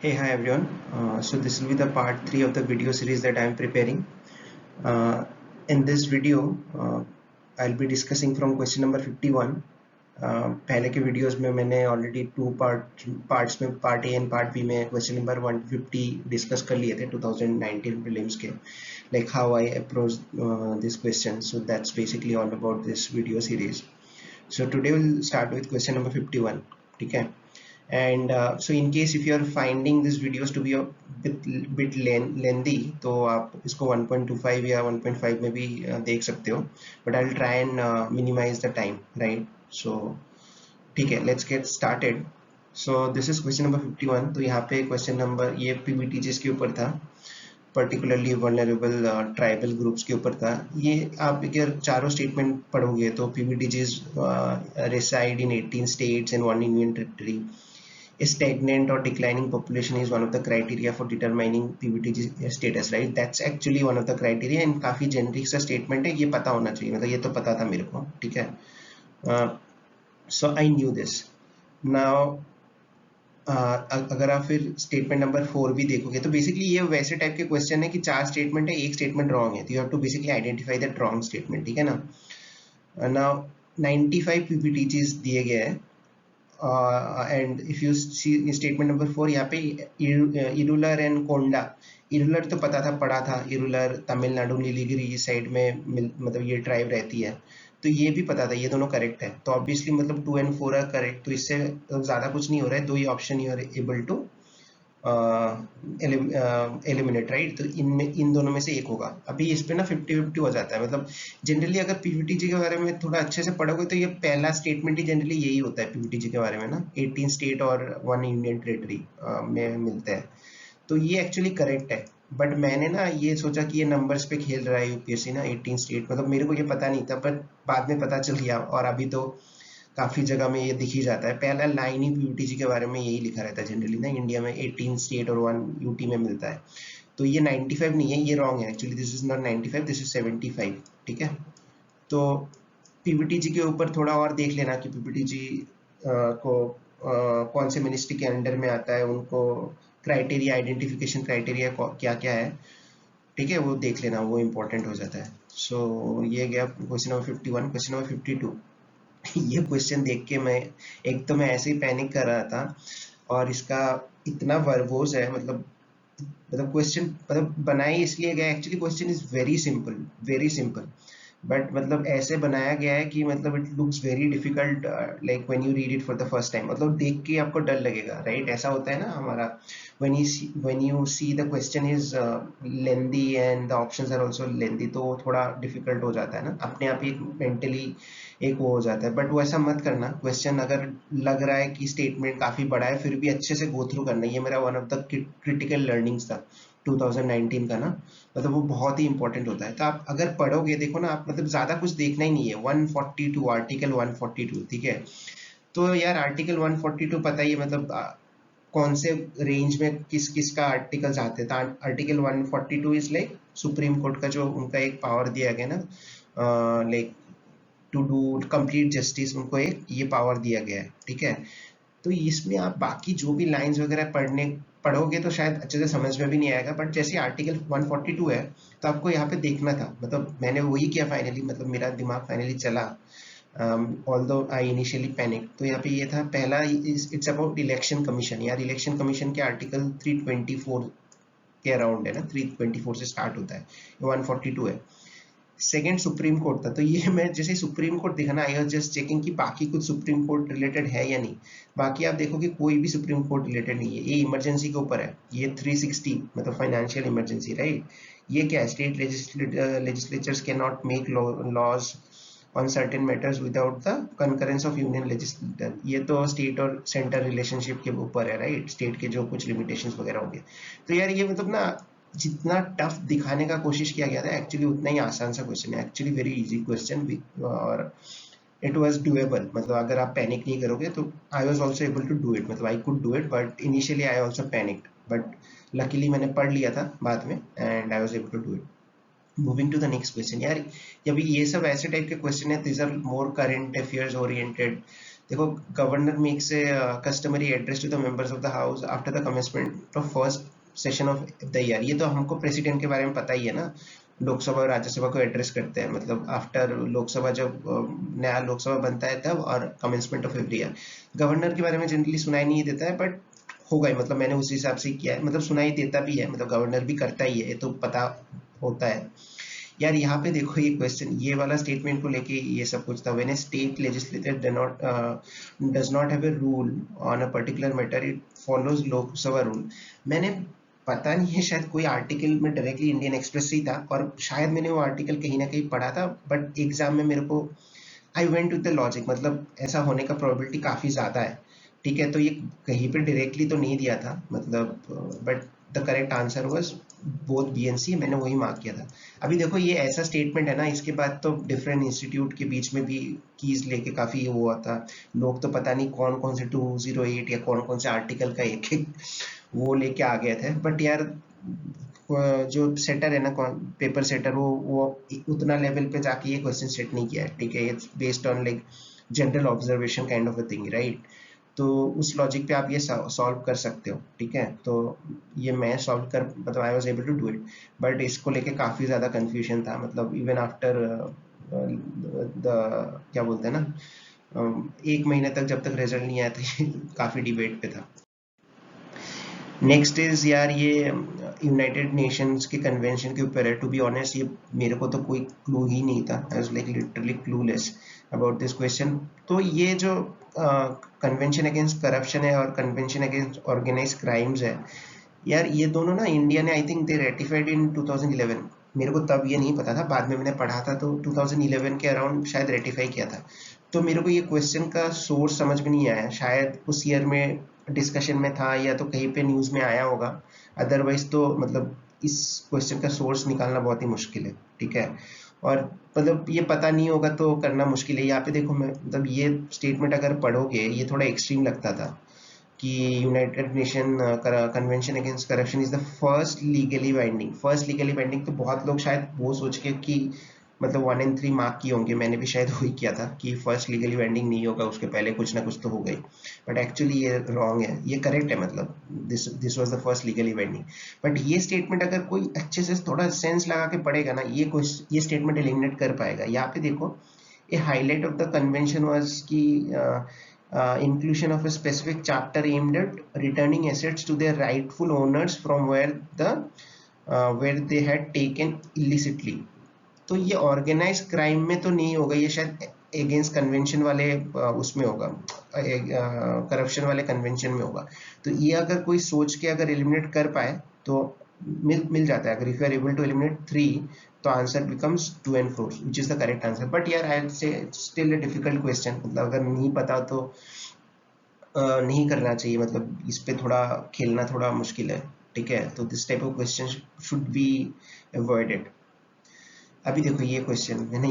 Hey, hi everyone. So this will be the part 3 of the video series that I am preparing. In this video, I'll be discussing from question number 51. पहले के videos में मैंने already two parts में part A and part B में question number 150 discuss कर लिए थे 2019 prelims के, like how I approach this question. So that's basically all about this video series. So today we'll start with question number 51. ठीक है. And so in case if you are finding these videos to be a bit lengthy, तो आप इसको 1.25 या 1.5 में भी देख सकते हो, but I'll try and minimize the time, right? So ठीक है, let's get started. So this is question number 51. तो यहाँ पे क्वेश्चन नंबर ये पीबीटीजीएस के ऊपर था, पर्टिकुलरली वल्नरेबल ट्राइबल ग्रुप्स के ऊपर था. ये आप अगर चारों स्टेटमेंट पढ़ोगे तो पीबीटीजीएस reside in 18 states and 1 union territory. Stagnant or declining population is one of the criteria for determining PBTG status, right? That's actually one of the criteria and काफी generic सा statement है, ये पता होना चाहिए, मतलब ये तो पता था मेरे को, ठीक है. So I knew this. Now अगर आप फिर स्टेटमेंट नंबर 4 भी देखोगे तो बेसिकली ये वैसे टाइप के क्वेश्चन है कि 4 स्टेटमेंट है, एक स्टेटमेंट रॉन्ग है, तो you have to basically identify that wrong statement, ठीक है ना. नाउ 95 पीपीटीजीज दिए गए हैं. And if you see statement number 4, यहाँ पे इरुलर एंड कोंडा. इरुलर तो पता था, पढ़ा था, इरुलर तमिलनाडु नीलगिरी साइड में मतलब ये ट्राइब रहती है, तो ये भी पता था, ये दोनों करेक्ट है. तो ऑब्वियसली मतलब 2 and 4 आर करेक्ट, तो इससे ज्यादा कुछ नहीं हो रहा है, दो ही option you are able to eliminate, right. तो इनमें इन दोनों में से एक होगा. अभी इस पे ना 50-50 हो जाता है. मतलब जनरली अगर पीवीटीजी के बारे में थोड़ा अच्छे से पढ़ोगे तो ये पहला स्टेटमेंट ही जनरली यही होता है पीवीटीजी के बारे में ना, 18 स्टेट और 1 यूनियन टेरिटरी में मिलता है, तो ये एक्चुअली करेक्ट है. बट मैंने ना ये सोचा कि ये नंबर्स पे खेल रहा है यूपीएससी ना, 18 स्टेट, मतलब मेरे को ये पता नहीं था, बट बाद में पता चल गया और अभी तो काफी जगह में ये दिख ही जाता है. पहला लाइन ही पीयूटीजी के बारे में यही लिखा रहता है जनरली ना, इंडिया में 18 स्टेट और 1 यूटी में मिलता है. तो ये 95 नहीं है, ये रॉन्ग है actually. This is not 95, this is 75, ठीक है. तो पीपीटीजी के ऊपर थोड़ा और देख लेना कि पीपीटीजी को कौन से मिनिस्ट्री के अंडर में आता है, उनको क्राइटेरिया, आइडेंटिफिकेशन क्राइटेरिया क्या क्या है, ठीक है, वो देख लेना, वो इंपॉर्टेंट हो जाता है. सो ये गया क्वेश्चन नंबर 51. Question number 52. ये क्वेश्चन देख के मैं एक तो मैं ऐसे ही पैनिक कर रहा था, और इसका इतना वर्बोज है, मतलब क्वेश्चन मतलब बनाया इसलिए गया, actually question is very simple, but मतलब ऐसे बनाया गया है कि मतलब it looks very difficult, like when you read it for the first time, मतलब देख के आपको डर लगेगा, राइट. ऐसा होता है ना हमारा, when you see the question is lengthy and the options are also lengthy, तो थोड़ा डिफिकल्ट हो जाता है ना, अपने आप ही मेंटली एक वो हो जाता है. बट वो ऐसा मत करना. क्वेश्चन अगर लग रहा है कि स्टेटमेंट काफी बड़ा है, फिर भी अच्छे से गो थ्रू करना. ये मेरा one of the critical learnings था 2019 का ना, मतलब वो बहुत ही इंपॉर्टेंट होता है. तो आप अगर पढ़ोगे, देखो ना आप, मतलब ज्यादा कुछ देखना ही नहीं है. 142 आर्टिकल 142, ठीक है. तो यार आर्टिकल 142 पता ही है, मतलब कौन से रेंज में किस किस का आर्टिकल्स आते हैं. Article 142 is like supreme court का जो उनका एक पावर दिया गया ना, like to do complete justice, उनको एक ये पावर दिया गया है, ठीक है. तो इसमें आप बाकी जो भी लाइंस वगैरह पढ़ोगे तो शायद अच्छे से समझ में भी नहीं आएगा, बट जैसे आर्टिकल 142 है तो आपको यहाँ पे देखना था. मतलब मैंने वही किया फाइनली, मतलब मेरा दिमाग फाइनली चला, ऑल्दो आई इनिशियली पैनिक. तो यहाँ पे ये था पहला, इट्स अबाउट इलेक्शन कमीशन. यार इलेक्शन कमीशन के आर्टिकल 324 के अराउंड है ना, 324 से स्टार्ट होता है, 142 है. सेकेंड सुप्रीम कोर्ट था. तो ये मैं जैसे सुप्रीम कोर्ट देखा ना, आई वाज जस्ट चेकिंग कि बाकी कुछ सुप्रीम कोर्ट रिलेटेड है या नहीं. बाकी आप देखोगे कोई भी सुप्रीम कोर्ट रिलेटेड नहीं है. ये इमरजेंसी के ऊपर है, ये 360 मतलब फाइनेंशियल इमरजेंसी, राइट. ये क्या है, state legislatures can not make laws on certain matters without the concurrence of union legislator. ये तो स्टेट और सेंटर रिलेशनशिप के ऊपर है, राइट. स्टेट के जो कुछ लिमिटेशंस वगैरह होंगे. तो यार ये मतलब ना, जितना टफ दिखाने का कोशिश किया गया था, एक्चुअली उतना ही आसान सा क्वेश्चन है. एक्चुअली वेरी इजी क्वेश्चन, और इट वाज डूएबल. मतलब अगर आप पैनिक नहीं करोगे तो I was also able to do it, मतलब I could do it, but initially I also panicked, but luckily मैंने पढ़ लिया था बाद में and I was able to do it. Moving to the next question. यार अभी ये सब ऐसे टाइप के क्वेश्चन है, these are more current affairs oriented, देखो, governor makes a customary address to the members of the house after the commencement of first session of the year. ये तो हमको प्रेसिडेंट के बारे में पता ही है ना, लोकसभा और राज्यसभा को एड्रेस करते हैं, मतलब आफ्टर लोकसभा, जब नया लोकसभा बनता है तब, और commencement of every year. Governor के बारे में जनरली सुनाई नहीं देता है, बट होगा ही, मतलब मैंने उस हिसाब से किया है, मतलब सुनाई देता भी है, मतलब गवर्नर भी करता ही है, ये तो पता होता है। यार यहाँ पे देखो, ये क्वेश्चन, ये वाला स्टेटमेंट को लेके ये सब कुछ था, when A state legislature does not have a rule on a particular matter, it follows Lok Sabha rule. मैंने, पता नहीं है, शायद कोई आर्टिकल में डायरेक्टली इंडियन एक्सप्रेस से ही था, और शायद मैंने वो आर्टिकल कहीं ना कहीं पढ़ा था, बट एग्जाम में मेरे को, आई वेंट विद द लॉजिक, मतलब ऐसा होने का प्रोबेबिलिटी काफी ज्यादा है, ठीक है। तो ये कहीं पे डायरेक्टली तो नहीं दिया था, मतलब, but the correct answer was both B and C, मैंने वही मार्क किया था। अभी देखो, ये ऐसा स्टेटमेंट है ना, इसके बाद तो डिफरेंट इंस्टीट्यूट के बीच में भी कीज लेके काफी वो हुआ था, लोग तो पता नहीं कौन कौन से 208 या कौन कौन से आर्टिकल का एक एक वो लेके आ गए थे, बट यार जो सेटर है ना, पेपर सेटर, वो उतना लेवल पे जाके ये क्वेश्चन सेट नहीं किया है, ठीक है। It's based on like general observation kind of a thing, right. तो उस लॉजिक पे आप ये सॉल्व कर सकते हो, ठीक है। तो ये मैं सॉल्व कर, मतलब I was able to do it, but इसको लेके काफी ज्यादा कंफ्यूजन था, मतलब इवन आफ्टर द क्या बोलते हैं ना, एक महीने तक जब तक रिजल्ट नहीं आया था, काफी डिबेट पे था। नेक्स्ट इज यार, ये यूनाइटेड नेशंस के कन्वेंशन के ऊपर है। टू बी ऑनेस्ट, ये मेरे को तो कोई क्लू ही नहीं था, I was like literally clueless about this question. तो ये जो कन्वेंशन अगेंस्ट करप्शन है और कन्वेंशन अगेंस्ट ऑर्गेनाइज क्राइम्स है, यार ये दोनों ना इंडिया ने, आई थिंक दे रेटिफाइड इन 2011। मेरे को तब ये नहीं पता था, बाद में मैंने पढ़ा था, तो 2011 के अराउंड शायद रेटिफाई किया था। तो मेरे को ये क्वेश्चन का सोर्स समझ में नहीं आया, शायद उस ईयर में डिस्कशन में था, या तो कहीं पे न्यूज़ में आया होगा, अदरवाइज तो मतलब इस क्वेश्चन का सोर्स निकालना बहुत ही मुश्किल है, ठीक है। और मतलब ये पता नहीं होगा तो करना मुश्किल है। यहाँ पे देखो, मैं मतलब ये स्टेटमेंट अगर पढ़ोगे, ये थोड़ा एक्सट्रीम लगता था कि United nation convention against corruption is the first legally binding. तो बहुत लोग शायद वो सोच के कि मतलब 1 and 3 मार्क किए होंगे, मैंने भी शायद वही किया था कि फर्स्ट लीगली बाइंडिंग नहीं होगा, उसके पहले कुछ ना कुछ तो हो गई, बट एक्चुअली ये रॉन्ग है, ये करेक्ट है, मतलब this was the first legally binding. But ये स्टेटमेंट अगर कोई अच्छे से थोड़ा सेंस लगा के पढ़ेगा ना, ये स्टेटमेंट एलिमिनेट कर पाएगा। यहाँ पे देखो, a highlight of the convention was कि inclusion of a specific chapter aimed at returning assets to their rightful owners from where they had taken illicitly। तो ये ऑर्गेनाइज क्राइम में तो नहीं होगा, ये शायद अगेंस्ट कन्वेंशन वाले उसमें होगा, करप्शन वाले कन्वेंशन में होगा। तो ये अगर कोई सोच के अगर एलिमिनेट कर पाए तो मिल जाता है। अगर if you are able to eliminate 3, तो answer becomes 2 and 4, which is the correct answer. But यार आई से स्टिल अ डिफिकल्ट क्वेश्चन, मतलब अगर नहीं पता तो नहीं करना चाहिए, मतलब इस पे थोड़ा खेलना थोड़ा मुश्किल है, ठीक है। तो this type of question should be avoided. अभी देखो, ये क्वेश्चन मैंने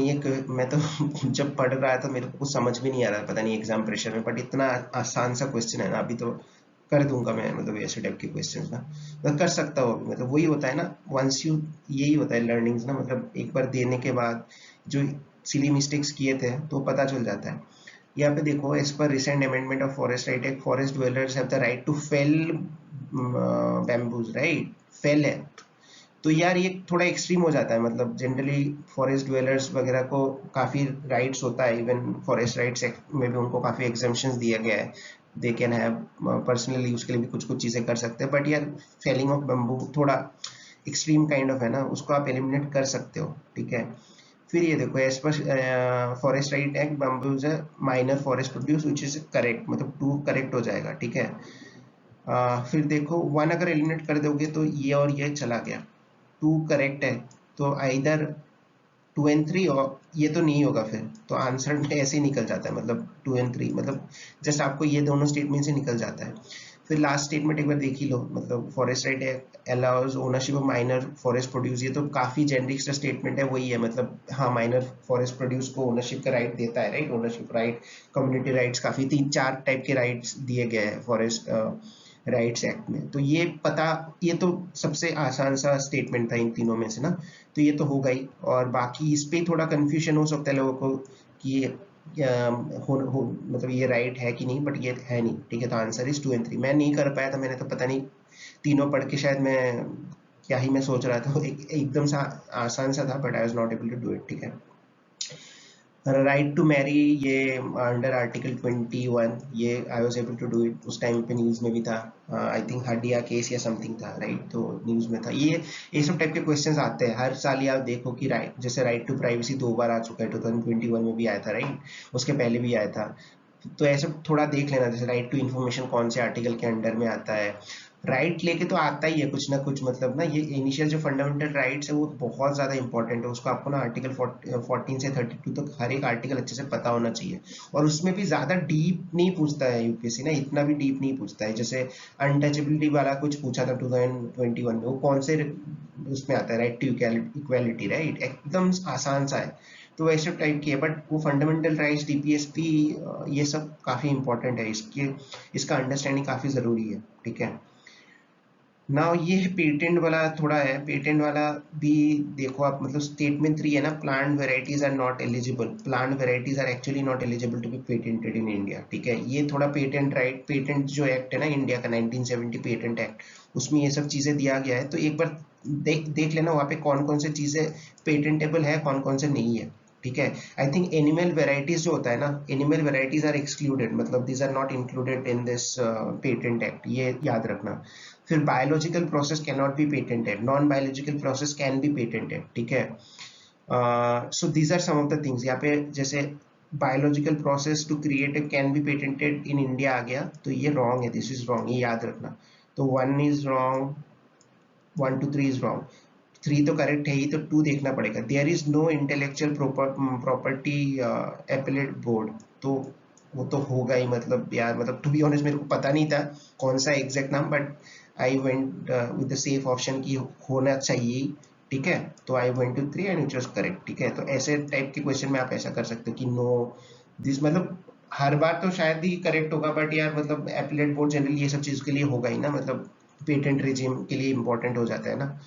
मैं तो जब पढ़ रहा था मेरे को कुछ समझ भी नहीं आ रहा, पता नहीं एग्जाम प्रेशर में, बट इतना आसान सा क्वेश्चन है ना, अभी तो कर दूंगा मैं, मतलब ऐसे टाइप के क्वेश्चन ना मैं कर सकता हूँ। मतलब वही होता है ना, वंस यू, यही होता है लर्निंग्स ना, मतलब एक बार देने के बाद जो सिली मिस्टेक्स किए थे तो पता चल जाता है। यहाँ पे देखो, as per recent amendment of forest right act, forest dwellers have the right to fell bamboos, right, fell है। तो यार ये थोड़ा एक्सट्रीम हो जाता है, मतलब जनरली फॉरेस्ट ड्वेलर्स वगैरह को काफी राइट्स होता है, इवन फॉरेस्ट राइट्स एक्ट में भी उनको काफी एग्जम्पशंस दिया गया है, they can have personally use के लिए भी कुछ कुछ चीजें कर सकते हैं। बट यार फेलिंग ऑफ बम्बू थोड़ा एक्सट्रीम काइंड ऑफ है ना, उसको आप एलिमिनेट कर सकते हो, ठीक है। फिर ये देखो, as per forest right act, bamboos है minor forest produce, which is correct, मतलब 2 करेक्ट हो जाएगा, ठीक है। फिर देखो, 1 अगर एलिमिनेट कर दोगे तो ये और ये चला गया, 2 करेक्ट है, तो आइदर 2 and 3, और ये तो नहीं होगा, फिर तो आंसर ऐसे ही निकल जाता है, मतलब 2 and 3, मतलब जस्ट आपको ये दोनों स्टेटमेंट से निकल जाता है। फिर लास्ट स्टेटमेंट एक बार देख ही लो, मतलब forest right allows ownership of minor forest produce, ये तो काफी जेनरिक सा स्टेटमेंट है, वही है, मतलब हाँ, माइनर फॉरेस्ट प्रोड्यूस को ओनरशिप का राइट देता है, right, ownership right, community rights, काफी 3-4 टाइप के राइट्स दिए गए हैं फॉरेस्ट राइट्स एक्ट में। तो ये पता, ये तो सबसे आसान सा स्टेटमेंट था इन तीनों में से ना, तो ये तो होगा ही। और बाकी इस पे थोड़ा कंफ्यूजन हो सकता है लोगों को कि मतलब ये राइट है कि नहीं, बट ये है नहीं, ठीक है। तो आंसर इज 2 एंड 3। मैं नहीं कर पाया था, मैंने तो पता नहीं तीनों पढ़ के शायद मैं क्या ही मैं सोच रहा था, एकदम सा आसान सा था, but I was not able to do it, ठीक है। राइट टू मैरी, ये अंडर आर्टिकल 21, ये I was able to do it, उस टाइम पे न्यूज़ में भी था। आई थिंक हडिया केस या समथिंग था, राइट, तो न्यूज़ में था। ये सब टाइप के क्वेश्चंस आते हैं हर साल ही। आप देखो कि राइट, जैसे राइट टू प्राइवेसी 2 बार आ चुका है, 2021 में भी आया था, राइट, उसके पहले भी आया था। तो ऐसा थोड़ा देख लेना, जैसे राइट टू इन्फॉर्मेशन कौन से आर्टिकल के अंडर में आता है। राइट लेके तो आता ही है कुछ ना कुछ, मतलब ना ये इनिशियल जो फंडामेंटल राइट्स है वो बहुत ज्यादा इंपॉर्टेंट है, उसको आपको ना आर्टिकल 14 से 32 तक हर एक आर्टिकल अच्छे से पता होना चाहिए। और उसमें भी ज्यादा डीप नहीं पूछता है यूपीएससी ना, इतना भी डीप नहीं पूछता है। जैसे अनटचेबिलिटी वाला कुछ पूछा था 2021 में, वो कौन से उसमें आता है, राइट टू इक्वालिटी, राइट, एकदम आसान सा है। तो वैसे टाइप की है, बट वो फंडामेंटल राइट्स, डीपीएसपी, ये सब काफी इंपॉर्टेंट है, इसका अंडरस्टैंडिंग काफी जरूरी है, ठीक है। नाउ ये पेटेंट वाला थोड़ा है, पेटेंट वाला भी देखो आप, मतलब स्टेटमेंट 3 है ना, plant varieties are not eligible, plant varieties are actually not eligible to be patented in India, ठीक है। ये थोड़ा पेटेंट राइट, पेटेंट जो एक्ट है ना इंडिया का, 1970 पेटेंट एक्ट, उसमें ये सब चीजें दिया गया है। तो एक बार देख लेना वहाँ पे कौन कौन से चीजें पेटेंटेबल है, कौन कौन से नहीं है, ठीक है। आई थिंक एनिमल वेराइटीज जो होता है ना, एनिमल वेराइटीज आर एक्सक्लूडेड, मतलब these are not included in this patent act, ये याद रखना। फिर biological process can not be patented, non biological process can be patented, ठीक है। So these are some of the things यहाँ पे, जैसे biological process to create can be patented in India आ गया, तो ये रॉन्ग है, दिस इज रॉन्ग, ये याद रखना। तो 1 इज रॉन्ग, 1 2 3 इज रॉन्ग, 3 तो करेक्ट है ही, तो 2 देखना पड़ेगा। There is no intellectual property appellate board, तो वो तो होगा ही, मतलब यार, मतलब टू बी ऑनेस्ट मेरे को पता नहीं था कौन सा एग्जैक्ट नाम, but I went with the safe option की होना चाहिए, ठीक है। तो I went to 3 and it was correct, ठीक है। तो ऐसे टाइप के क्वेश्चन में आप ऐसा कर सकते हो कि नो दिस, मतलब हर बार तो शायद ही करेक्ट होगा, बट यार मतलब एपेलेट बोर्ड जनरली ये सब चीज के लिए होगा ही ना, मतलब पेटेंट रिजीम के लिए इंपॉर्टेंट हो जाता है ना,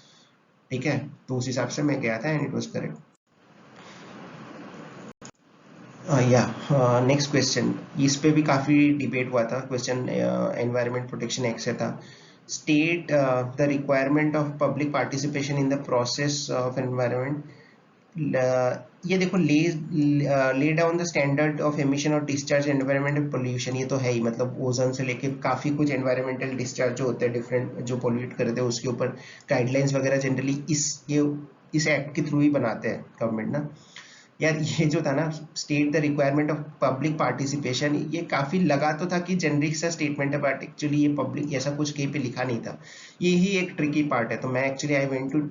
ठीक है। तो उस हिसाब से मैं गया था एंड इट वाज करेक्ट। या नेक्स्ट क्वेश्चन, इस पे भी काफी डिबेट हुआ था। क्वेश्चन एनवायरमेंट प्रोटेक्शन एक्ट से था। State the requirement of public participation in the process of environment. ये देखो, lay down the standard of emission और डिस्चार्ज एनवायरमेंटल पोल्यूशन, ये तो है ही, मतलब ओजोन से लेके काफी कुछ एनवायरमेंटल डिस्चार्ज जो होते हैं डिफरेंट, जो पोल्यूट करते हैं, उसके ऊपर गाइडलाइंस वगैरह जनरली इस एक्ट के थ्रू ही बनाते हैं गवर्नमेंट ना। यार ये जो था ना, state the requirement of public participation, ये काफी लगा तो था कि जेनरिक सा स्टेटमेंट है, बट एक्चुअली ये पब्लिक ऐसा कुछ कहीं पे लिखा नहीं था। ये ही एक ट्रिकी पार्ट है। तो मैं actually I went to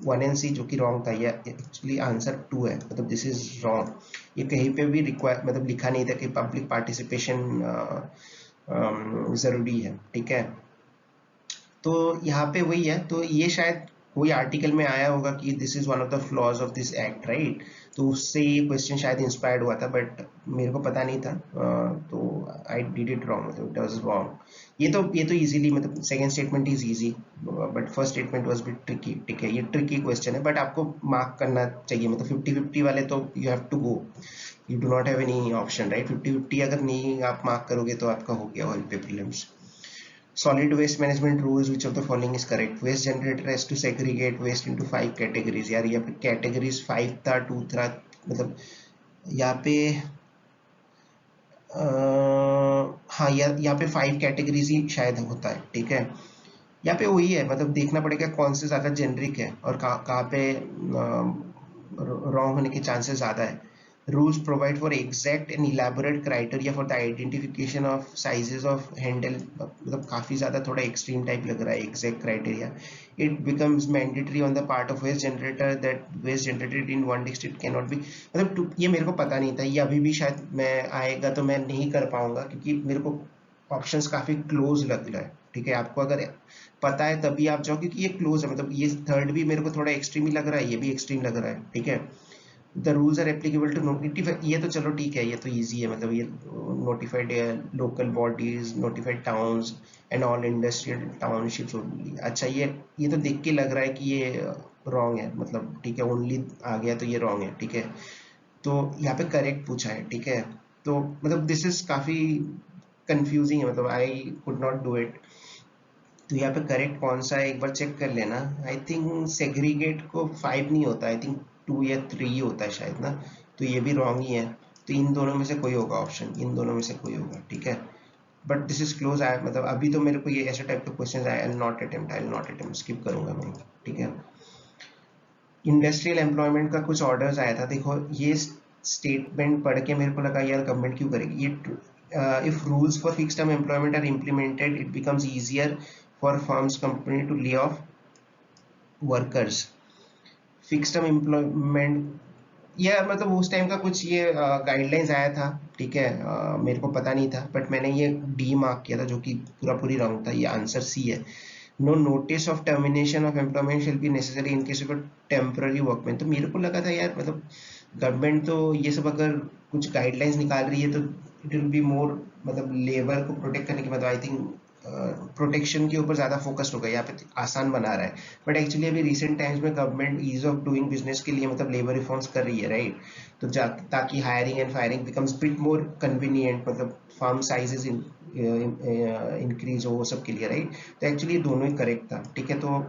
1 and C, जो कि रॉन्ग था। ये एक्चुअली आंसर 2 है, मतलब दिस इज रॉन्ग। ये कहीं पे भी रिक्वायर, मतलब लिखा नहीं था कि पब्लिक पार्टिसिपेशन जरूरी है, ठीक है। तो यहाँ पे वही है, तो ये शायद कोई आर्टिकल में आया होगा कि this is one of the flaws of this act, right. तो उससे ये क्वेश्चन शायद इंस्पायर्ड हुआ था, बट मेरे को पता नहीं था। तो आई डिड इट रॉन्ग, मतलब इट वाज रॉन्ग। ये तो इजीली, मतलब second statement is easy, but first statement was bit tricky, ठीक है। ये ट्रिकी क्वेश्चन है, बट आपको मार्क करना चाहिए, मतलब 50-50 वाले तो you have to go, you do not have any option, right. 50-50 अगर नहीं आप मार्क करोगे तो आपका हो गया ऑयल पे prelims. Solid waste management rules, which of the following is correct? Waste generator has to segregate waste into 5 categories. यार यहाँ पे categories 5 था, 2 था, मतलब यहाँ पे हाँ यार यहाँ पे 5 कैटेगरीज ही शायद होता है, ठीक है। यहाँ पे वही है, मतलब देखना पड़ेगा कौन से ज्यादा जेनरिक है और कहाँ पे रॉन्ग होने के चांसेस ज्यादा है। Rules provide for exact and elaborate criteria for the identification of sizes of handle, मतलब काफी ज्यादा थोड़ा एक्सट्रीम टाइप लग रहा है exact criteria. It becomes mandatory on the part of waste generator that waste generated in one district can not be, मतलब ये मेरे को पता नहीं था, ये अभी भी शायद मैं आएगा तो मैं नहीं कर पाऊंगा, क्योंकि मेरे को ऑप्शंस काफी क्लोज लग रहा है, ठीक है। आपको अगर पता है तभी आप जाओ, क्योंकि ये क्लोज है, मतलब ये थर्ड भी मेरे को थोड़ा एक्सट्रीम ही लग रहा है, ये भी एक्सट्रीम लग रहा है, ठीक है। The rules are applicable to notified, ये तो चलो ठीक है, ये तो इजी है, मतलब ये notified local bodies, notified towns and all industrial townships only. अच्छा, ये तो देख के लग रहा है कि ये रॉन्ग है, मतलब ठीक है, ओनली आ गया तो ये रॉन्ग है, ठीक है। तो यहाँ पे करेक्ट पूछा है, ठीक है। तो मतलब दिस इज काफी कंफ्यूजिंग है, मतलब I could not do it. तो यहाँ पे करेक्ट कौन सा है एक बार चेक कर लेना। आई थिंक सेग्रीगेट को 5 नहीं होता, आई थिंक 2 या 3 होता है शायद ना। तो ये भी रॉन्ग ही है। तो इन दोनों में से कोई होगा ऑप्शन, इन दोनों में से कोई होगा, ठीक है। बट दिस इज क्लोज आया, मतलब अभी तो मेरे को ये ऐसे टाइप के क्वेश्चन आए, I will not attempt, skip करूंगा मैं, ठीक है। इंडस्ट्रियल एम्प्लॉयमेंट का कुछ ऑर्डर्स आया था, देखो ये स्टेटमेंट पढ़ के मेरे को लगा यार गवर्नमेंट क्यों करेगी ये। If rules for fix term employment are implemented it becomes easier for firms company to lay off workers. Fix term employment, यह मतलब उस टाइम का कुछ ये गाइडलाइंस आया था, ठीक है। मेरे को पता नहीं था, बट मैंने ये डी मार्क किया था, जो कि पूरा पूरी रॉन्ग था। ये आंसर सी है। No notice of termination of employment shall be necessary in case of temporary workman. तो मेरे को लगा था यार मतलब गवर्नमेंट तो ये सब अगर कुछ गाइडलाइंस निकाल रही है तो इट विल बी मोर, मतलब लेबर को प्रोटेक्ट करने की, मतलब आई थिंक प्रोटेक्शन के ऊपर ज्यादा फोकस्ड होगा, यहाँ पे आसान बना रहा है। बट एक्चुअली अभी रिसेंट टाइम्स में government ease of doing business के लिए मतलब लेबर रिफॉर्म्स कर रही है, राइट। तो ताकि hiring and firing becomes bit more convenient, मतलब फार्म साइजेस इंक्रीज हो वो सब के लिए, राइट। तो एक्चुअली ये दोनों ही करेक्ट था, ठीक है। तो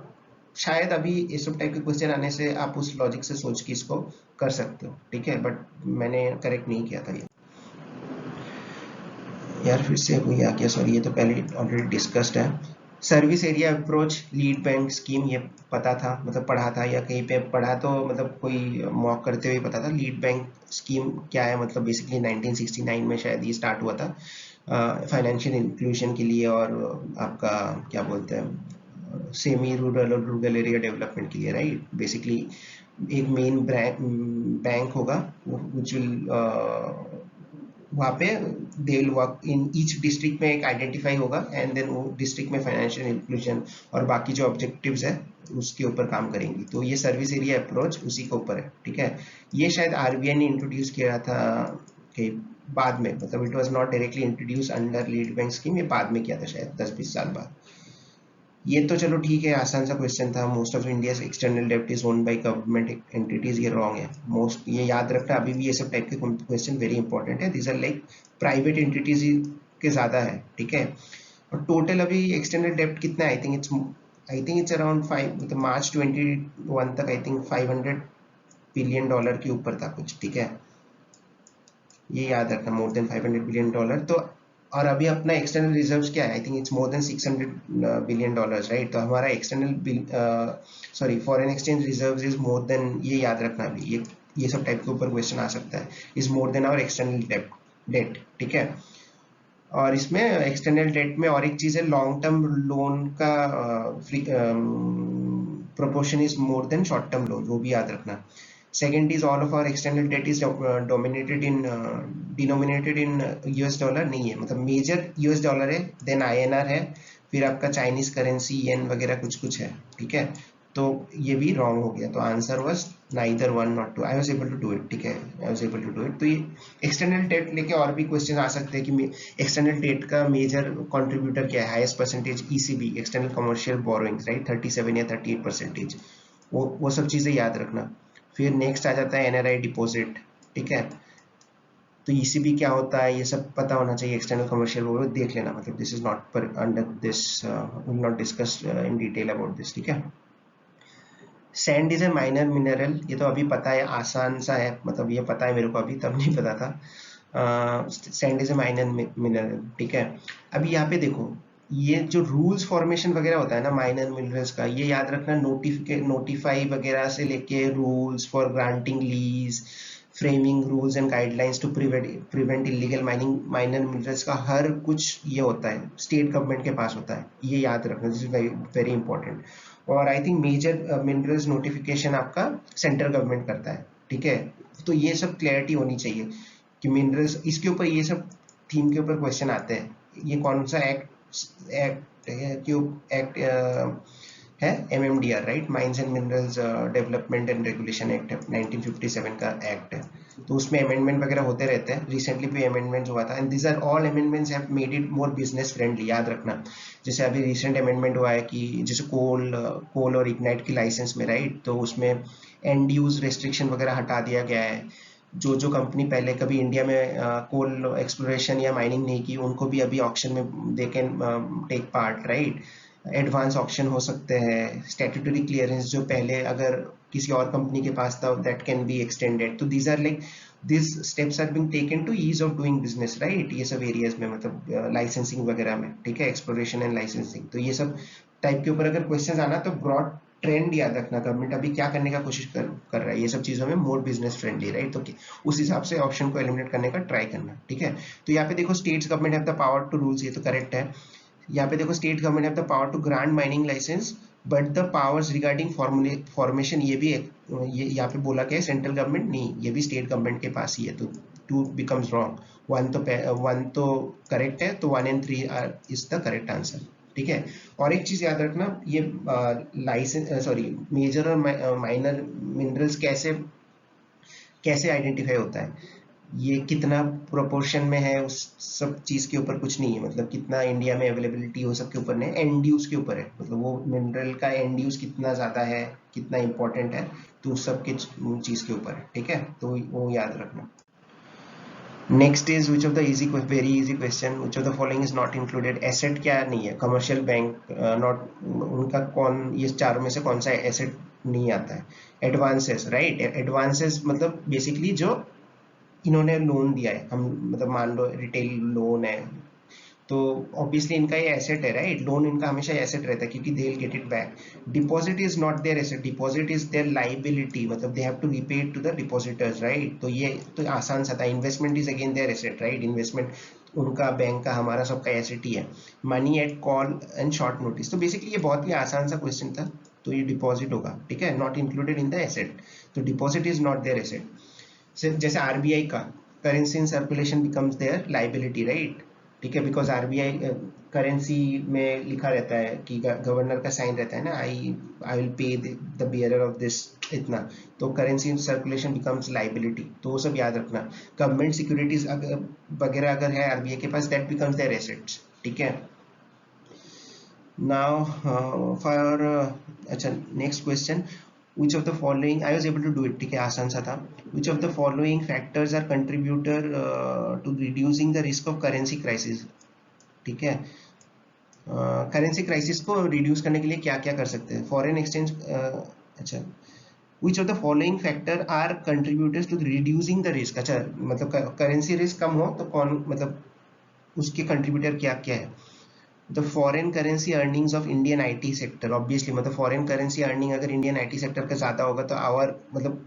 शायद अभी इस सब टाइप के क्वेश्चन आने से आप उस लॉजिक से सोच के इसको कर सकते हो, ठीक है। बट मैंने करेक्ट नहीं किया था ये। यार फिर से कोई आ गया, सॉरी, ये तो पहले ऑलरेडी डिस्कस्ड है। Service area approach lead bank scheme, ये पता था, मतलब पढ़ा था या कहीं पे पढ़ा, तो मतलब कोई मॉक करते हुए पता था। लीड बैंक स्कीम क्या है, मतलब बेसिकली 1969 में शायद ये स्टार्ट हुआ था फाइनेंशियल इंक्लूजन के लिए, और आपका क्या बोलते हैं सेमी रूरल और रूरल एरिया डेवलपमेंट के लिए, राइट। बेसिकली एक मेन बैंक होगा विच विल वहाँ पे they will work in each district में, एक आइडेंटिफाई होगा एंड देन वो डिस्ट्रिक्ट में फाइनेंशियल इंक्लूजन और बाकी जो ऑब्जेक्टिव्स है उसके ऊपर काम करेंगी। तो ये सर्विस एरिया अप्रोच उसी के ऊपर है, ठीक है। ये शायद आरबीआई ने इंट्रोड्यूस किया था कि बाद में, मतलब it was not directly introduce under lead bank scheme, ये बाद में किया था शायद 10-20 साल बाद। ये तो चलो ठीक है, आसान सा क्वेश्चन था। मोस्ट ऑफ इंडिया एक्सटर्नल डेब्ट is owned by government entities, ये रॉन्ग है। मोस्ट, ये याद रखना, अभी भी ये सब टाइप के क्वेश्चन वेरी इंपॉर्टेंट है। These are like private entities के ज्यादा है, ठीक है। और टोटल अभी एक्सटर्नल डेब्ट कितना है, आई थिंक इट्स अराउंड 5, मतलब मार्च 21 तक आई थिंक $500 बिलियन के ऊपर था कुछ, ठीक है। ये याद रखना, मोर देन $500 बिलियन। तो और अभी अपना एक्सटर्नल रिजर्व्स क्या है, I think it's more than $600 billion, right. तो हमारा external sorry foreign exchange reserves is more then, ये याद रखना अभी, ये सब टाइप के ऊपर क्वेश्चन आ सकता है। Is more than our external debt, ठीक है। और इसमें एक्सटर्नल डेट में और एक चीज है, लॉन्ग टर्म लोन का proportion is more then short term loan, वो भी याद रखना। Second is all of our external debt is denominated in US dollar नहीं है, मतलब मेजर US डॉलर है, देन INR है, फिर आपका चाइनीज करेंसी येन वगैरह कुछ कुछ है, ठीक है। तो ये भी रॉन्ग हो गया, तो answer was neither one not two, I was able to do it, ठीक है, I was able to do it. तो ये एक्सटर्नल डेट लेके और भी क्वेश्चन आ सकते हैं कि एक्सटर्नल डेट का मेजर कंट्रीब्यूटर क्या है, highest percentage ECB external commercial borrowings, right, 37 या 38%। वो सब चीजें याद रखना। फिर नेक्स्ट आ जाता है एनआरआई डिपॉजिट, ठीक है। तो ईसीबी क्या होता है ये सब पता होना चाहिए, एक्सटर्नल कमर्शियल वो देख लेना, मतलब दिस इज नॉट पर under this, will not discuss in detail about this, ठीक है। Sand is a minor mineral, ये तो अभी पता है, आसान सा है, मतलब ये पता है मेरे को, अभी तब नहीं पता था। Sand is a minor mineral, ठीक है। अभी यहाँ पे देखो, ये जो रूल्स फॉर्मेशन वगैरह होता है ना माइनर मिनरल्स का, ये याद रखना, नोटिफाई वगैरह से लेके rules for granting lease, framing rules and guidelines to prevent illegal mining, minor minerals का हर कुछ ये होता है स्टेट गवर्नमेंट के पास होता है, ये याद रखना, this is very very important. और I think major minerals notification आपका सेंट्रल गवर्नमेंट करता है, ठीक है। तो ये सब क्लैरिटी होनी चाहिए कि मिनरल्स, इसके ऊपर ये सब थीम के ऊपर क्वेश्चन आते हैं। ये कौन सा एक्ट एक्ट है, MMDR, right, mines and minerals development and regulation act है, 1957 का एक्ट है। तो उसमें अमेंडमेंट वगैरह होते रहते हैं, रिसेंटली भी अमेंडमेंट हुआ था, and this are all amendments have made it more business friendly, याद रखना। जैसे अभी रिसेंट अमेंडमेंट हुआ है कि जैसे कोल और इग्नाइट की लाइसेंस में, राइट, तो उसमें एंड यूज रेस्ट्रिक्शन वगैरह हटा दिया गया है। जो कंपनी पहले कभी इंडिया में कोल एक्सप्लोरेशन या माइनिंग नहीं की, उनको भी अभी ऑक्शन में they can take part, right. Advance auction हो सकते हैं, स्टैट्यूटरी क्लियरेंस जो पहले अगर किसी और कंपनी के पास था दैट कैन बी एक्सटेंडेड। तो these are like this steps are being taken to ease of doing business, right. ये सब एरियाज में मतलब लाइसेंसिंग वगैरह में, ठीक है, एक्सप्लोरेशन एंड लाइसेंसिंग। तो ये सब टाइप के ऊपर अगर क्वेश्चन आना तो ब्रॉड ट्रेंड याद रखना, गवर्नमेंट अभी क्या करने का कोशिश कर रहा है, ये सब चीजों में मोर बिजनेस फ्रेंडली, राइट। तो उस हिसाब से ऑप्शन को एलिमिनेट करने का ट्राई करना, ठीक है। तो यहाँ पे देखो states government have the power to rules, ये तो करेक्ट है। यहाँ पे देखो state government have the power to grant mining license but the powers regarding formation, ये भी ये यहाँ पे बोला गया है सेंट्रल गवर्नमेंट नहीं, ये भी स्टेट गवर्नमेंट के पास ही है। तो टू बिकम्स रॉन्ग, वन तो करेक्ट है, तो 1 and 3 is the correct answer, ठीक है। और एक चीज याद रखना, ये लाइसेंस सॉरी मेजर और माइनर मिनरल्स कैसे कैसे आइडेंटिफाई होता है, ये कितना प्रोपोर्शन में है, उस सब चीज के ऊपर कुछ नहीं है, मतलब कितना इंडिया में अवेलेबिलिटी हो सबके ऊपर नहीं, एंड यूज के ऊपर है, मतलब वो मिनरल का एंड यूज कितना ज्यादा है, कितना इंपॉर्टेंट है, तो उस सब के चीज के ऊपर है, ठीक है। तो वो याद रखना। Next is which of the easy very easy question, which of the following is not included. Asset क्या नहीं है, कमर्शियल बैंक नॉट, उनका कौन, ये चारों में से कौन सा एसेट नहीं आता है। एडवांसेस, राइट, एडवांसेस मतलब बेसिकली जो इन्होंने लोन दिया है, हम मतलब मान लो रिटेल लोन है, तो ऑब्वियसली इनका ये एसेट है, राइट। लोन इनका हमेशा एसेट रहता है क्योंकि they will get it back. Deposit is not their asset, deposit is their liability, मतलब they have to repay it to the depositors, right. तो ये तो आसान सा था। Investment is again their asset, right, investment उनका, बैंक का, हमारा सबका एसेट ही है। Money at call and short notice, तो बेसिकली ये बहुत ही आसान सा क्वेश्चन था, तो ये डिपॉजिट होगा, ठीक है, not included in the asset. तो deposit is not their asset. जैसे आरबीआई का currency in circulation becomes their liability, right, ठीक है, बिकॉज आरबीआई करेंसी में लिखा रहता है कि गवर्नर का साइन रहता है ना, I will pay the bearer of this इतना, तो करेंसी सर्कुलेशन बिकम्स लाइबिलिटी, तो वो सब याद रखना। गवर्नमेंट सिक्योरिटीज वगैरह अगर है आरबीआई के पास, दैट बिकम्स देयर एसेट्स, ठीक है। नाउ फॉर अच्छा next question, which of the following, I was able to do it, ठीक है, आसान सा था। which of the following factors are contributor to reducing the risk of currency crisis, ठीक है। करेंसी क्राइसिस को रिड्यूस करने के लिए क्या क्या कर सकते हैं, फॉरेन एक्सचेंज, अच्छा, which of the following factor are contributors to reducing the risk, अच्छा मतलब करेंसी रिस्क कम हो तो कौन, मतलब उसके कंट्रीब्यूटर क्या क्या है। The foreign currency earnings of Indian IT sector, obviously मतलब फॉरेन करेंसी अर्निंग अगर इंडियन आईटी सेक्टर का ज्यादा होगा तो आवर मतलब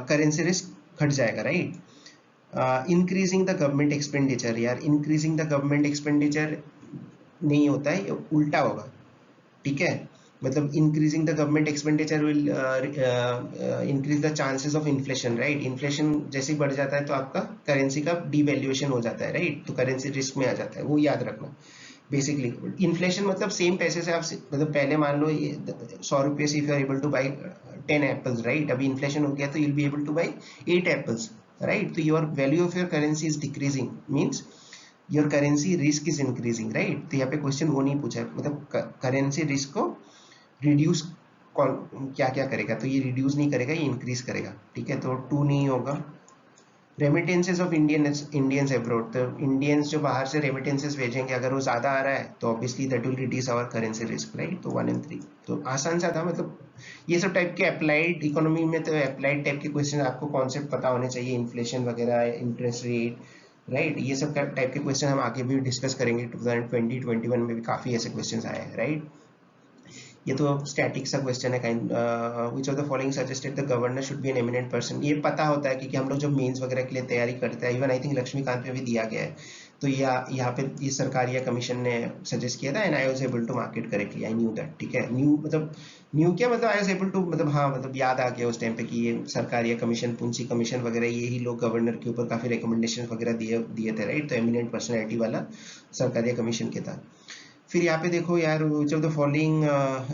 करेंसी रिस्क घट जाएगा, right. Increasing the government expenditure, यार इंक्रीजिंग द गवर्नमेंट एक्सपेंडिचर नहीं होता है, ये उल्टा होगा, ठीक है। मतलब increasing the government expenditure will increase the chances of inflation, right. Inflation जैसे ही बढ़ जाता है तो आपका करेंसी का डिवैल्यूएशन हो जाता है, राइट, तो करेंसी रिस्क में आ जाता है, वो याद रखना। बेसिकली इन्फ्लेशन मतलब सेम पैसे से आप मतलब पहले मान लो 100 रुपये से if you are able to buy 10 apples, right, अभी इन्फ्लेशन हो गया तो you'll be able to buy 8 apples, right. तो your value of your currency is decreasing, means your currency risk is increasing, right. तो यहाँ पे क्वेश्चन वो नहीं पूछा है, मतलब करेंसी रिस्क को रिड्यूस क्या क्या करेगा, तो ये रिड्यूस नहीं करेगा, ये इंक्रीज करेगा, ठीक है, तो 2 नहीं होगा। रेमिटेंसेस ऑफ इंडियंस अब्रॉड, तो इंडियंस जो बाहर से रेमिटेंसेस भेजेंगे अगर वो ज्यादा आ रहा है तो obviously that will reduce our currency risk, right. तो 1 and 3, तो आसान सा था, मतलब ये सब टाइप के अप्लाइड इकोनॉमी में तो अप्लाइड टाइप के क्वेश्चन आपको कॉन्सेप्ट पता होने चाहिए, इन्फ्लेशन वगैरह, इंटरेस्ट रेट, राइट, ये सब टाइप के क्वेश्चन हम आगे भी डिस्कस करेंगे। 2020-21 में भी काफी ऐसे क्वेश्चन आए हैं, राइट। ये तो स्टैटिक सा क्वेश्चन है kind, which of the following suggested the governor should be an eminent person, ये पता होता है क्योंकि हम लोग जब मेंस वगैरह के लिए तैयारी करते हैं, इवन आई थिंक लक्ष्मीकांत में भी दिया गया है, तो यहाँ पे ये सरकार या कमीशन ने सजेस्ट किया था, and I was able to market correctly, I knew that, ठीक है। न्यू मतलब न्यू क्या मतलब आई वाज एबल टू, मतलब हाँ मतलब याद आ गया उस टाइम पे कि ये सरकार या कमीशन, पुंसी कमीशन वगैरह, ये ही लोग गवर्नर के ऊपर काफी रिकमेंडेशन वगैरह दिए थे, राइट। तो एमिनेंट पर्सनैलिटी वाला सरकार या कमीशन के था। फिर यहाँ पे देखो यार, which of the following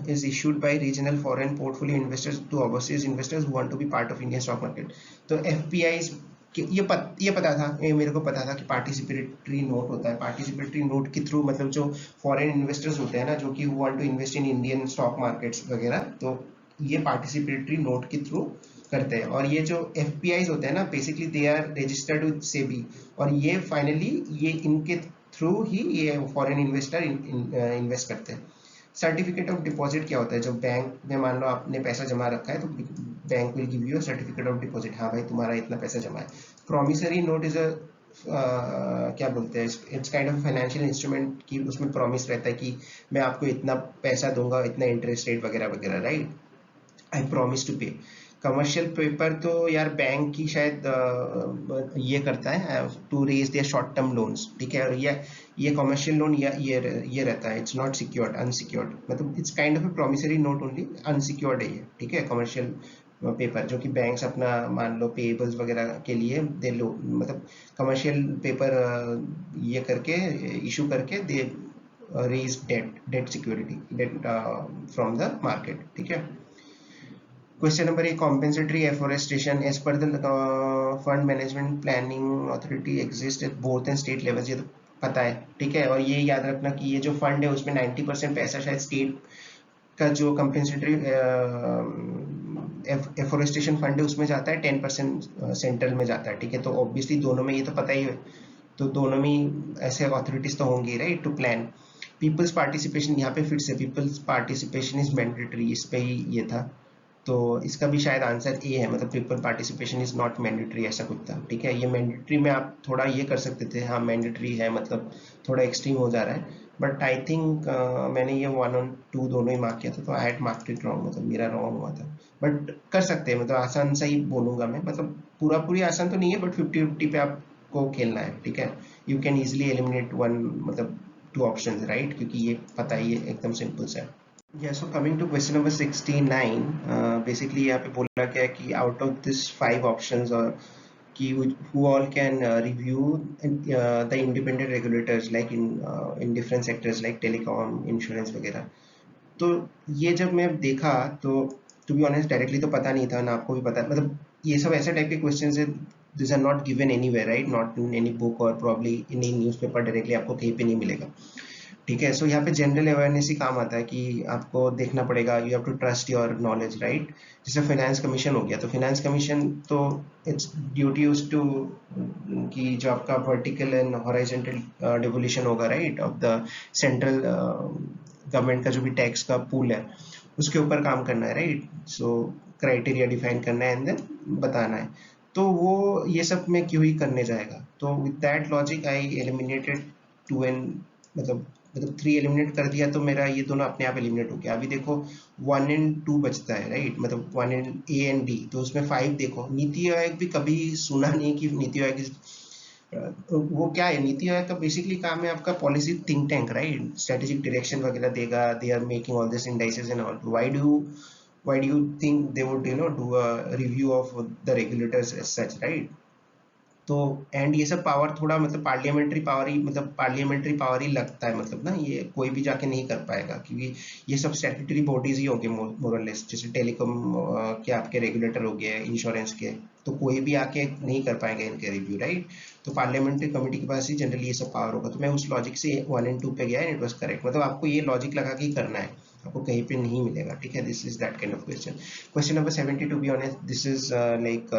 is issued by regional foreign portfolio investors to overseas investors who want to be part of Indian stock market, तो FPIs ये पता था, ये मेरे को पता था कि पार्टिसिपेटरी नोट होता है। पार्टिसिपेटरी नोट के थ्रू मतलब जो फॉरेन इन्वेस्टर्स होते हैं ना, जो कि want to invest in Indian stock markets वगैरह, तो ये पार्टिसिपेटरी नोट के थ्रू करते हैं। और ये जो FPIs होते हैं ना, basically they are registered with SEBI, और ये फाइनली ये इनके थ्रू ही ये फॉरेन इन्वेस्टर इन्वेस्ट करते हैं। सर्टिफिकेट ऑफ डिपॉजिट क्या होता है? जो बैंक में मान लो आपने पैसा जमा रखा है तो bank will give you certificate of deposit, हाँ भाई तुम्हारा इतना पैसा जमा है। प्रॉमिसरी नोट इज अ क्या बोलते हैं, it's kind of financial instrument की उसमें प्रॉमिस रहता है कि मैं आपको इतना पैसा दूंगा, इतना इंटरेस्ट रेट वगैरह वगैरह, right. I promise to pay. Commercial paper तो यार बैंक की शायद ये करता है to raise their short term loans, ठीक है। और ये कमर्शियल लोन ये रहता है, इट्स नॉट सिक्योर्ड, अनसिक्योर्ड, मतलब it's kind of a promissory note only, unsecured है ये, ठीक है। कमर्शियल पेपर जो कि बैंक्स अपना मान लो पेबल्स वगैरह के लिए दे लो, मतलब कमर्शियल पेपर ये करके इशू करके they raise debt security, debt from the market, ठीक है। Question number 1, compensatory afforestation as per the fund management planning authority exist at both and state level, ये तो पता है, ठीक है। और ये याद रखना कि ये जो फंड है उसमें 90% पैसा शायद स्टेट का जो कंपेंसेटरी एफोरेस्टेशन फंड है उसमें जाता है, 10% सेंट्रल में जाता है, ठीक है। तो ऑब्वियसली दोनों में ये तो पता ही है, तो दोनों में ऐसे अथॉरिटीज तो होंगी, right, to plan. People's participation, यहाँ पे फिर से पीपल्स पार्टिसिपेशन इज मैंडेटरी, इस पे ही ये था, तो इसका भी शायद आंसर ए है, मतलब people participation is not mandatory, ऐसा कुछ था, ठीक है। ये मैंडेटरी में आप थोड़ा ये कर सकते थे, हाँ मैंडेटरी है, मतलब थोड़ा एक्सट्रीम हो जा रहा है, बट आई थिंक मैंने ये 1 और 2 दोनों ही मार्क किया था, तो I had marked it wrong, मतलब मेरा रॉन्ग हुआ था, बट कर सकते हैं, मतलब आसान सा ही बोलूंगा मैं, मतलब पूरी आसान तो नहीं है, बट 50-50 पे आपको खेलना है, ठीक है। You can easily eliminate one, मतलब 2 ऑप्शंस, राइट, क्योंकि ये पता ही है, एकदम सिंपल सा है। Yeah, so coming to question number 69, basically यहाँ पे बोला गया है कि out of this 5 options or कि who all can review the independent regulators like in different sectors like telecom, insurance वगैरह। तो ये जब मैं देखा तो टू बी ऑनेस्ट डायरेक्टली तो पता नहीं था ना, आपको भी पता है, मतलब ये सब ऐसे टाइप के क्वेश्चंस है, this are not given anywhere, right, not in any book और probably in any newspaper, directly आपको कहीं पे नहीं मिलेगा, ठीक है। सो यहाँ पे जनरल अवेयरनेस ही काम आता है कि आपको देखना पड़ेगा, you have to trust your knowledge, right. जैसे फाइनेंस कमीशन हो गया, तो फाइनेंस कमीशन तो इट्स ड्यूटी टू कि जो आपका वर्टिकल एंड हॉरिजॉन्टल डिवोल्यूशन होगा, right, of the central government का जो भी टैक्स का पूल है उसके ऊपर काम करना है, राइट। सो क्राइटेरिया डिफाइन करना है एंड देन बताना है, तो वो ये सब में क्यों ही करने जाएगा, तो with that logic I eliminated 2 and मतलब 3 एलिमिनेट कर दिया, तो मेरा ये दोनों अपने आप एलिमिनेट हो गया। अभी देखो 1 एंड 2 बचता है, राइट, मतलब 1 एंड ए एंड डी, तो उसमें 5 देखो। नीति आयोग भी कभी सुना नहीं कि नीति आयोग वो क्या है, नीति आयोग का बेसिकली काम है आपका policy think tank, right, strategic direction वगैरह देगा, they are making all this indices and all. Why do you think they would do a review of the regulators as such, right. तो एंड ये सब power थोड़ा मतलब parliamentary power ही लगता है, मतलब ना ये कोई भी जाके नहीं कर पाएगा, क्योंकि ये सब स्टैट्यूटरी बॉडीज ही होंगे मोरलेस, जैसे टेलीकॉम के आपके रेगुलेटर हो गए, इंश्योरेंस के, तो कोई भी आके नहीं कर पाएंगे इनके रिव्यू, राइट। तो पार्लियामेंट्री कमेटी के पास ही जनरली ये सब पावर होगा, तो मैं उस लॉजिक से 1 एंड 2 पे गया एंड इट वाज करेक्ट, मतलब आपको ये लॉजिक लगा के ही करना है, आपको कहीं पे नहीं मिलेगा, ठीक है। This is that kind of question. Question number 70, to be honest this is like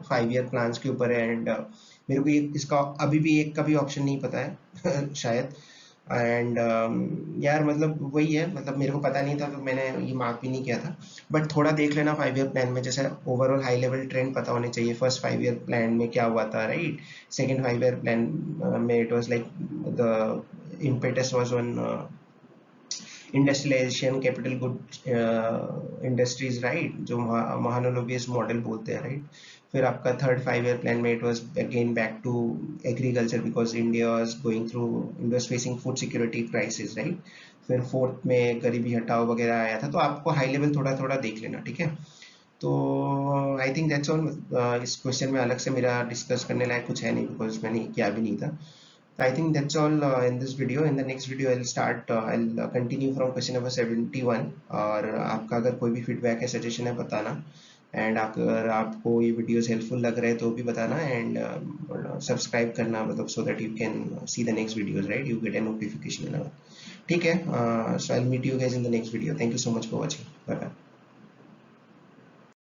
5 year plans के ऊपर है, एंड मेरे को ये इसका अभी भी एक का भी ऑप्शन नहीं पता है शायद, एंड यार मतलब वही है, मतलब मेरे को पता नहीं था तो मैंने ये मार्क भी नहीं किया था, बट थोड़ा देख लेना 5 ईयर प्लान में, जैसे ओवरऑल हाई लेवल ट्रेंड पता होने चाहिए, फर्स्ट 5 ईयर प्लान में क्या हुआ था, राइट, सेकंड 5 ईयर प्लान में it was like the impetus was on industrialization, capital good industries, right, जो महानोलोबियस मॉडल बोलते हैं, राइट। फिर आपका थर्ड 5 ईयर प्लान में it was again back to agriculture because India was facing food security crisis, right. फिर fourth में गरीबी हटाओ वगैरह आया था, तो आपको हाई लेवल थोड़ा थोड़ा देख लेना, ठीक है। तो आई थिंक दैट्स ऑल। इस क्वेश्चन में अलग से मेरा डिस्कस करने लायक कुछ है नहीं, बिकॉज मैंने किया भी नहीं था। I think that's all in this video. In the next video, I'll continue from question number 71. और आपका अगर कोई भी फीडबैक है, सजेशन है, बताना। एंड अगर आपको ये वीडियोस हेल्पफुल लग रहे हैं तो भी बताना, एंड सब्सक्राइब करना, मतलब so that you can see the next videos, right, you get a notification, ठीक है। So I'll meet you guys in the next video. Thank you so much for watching. Bye bye.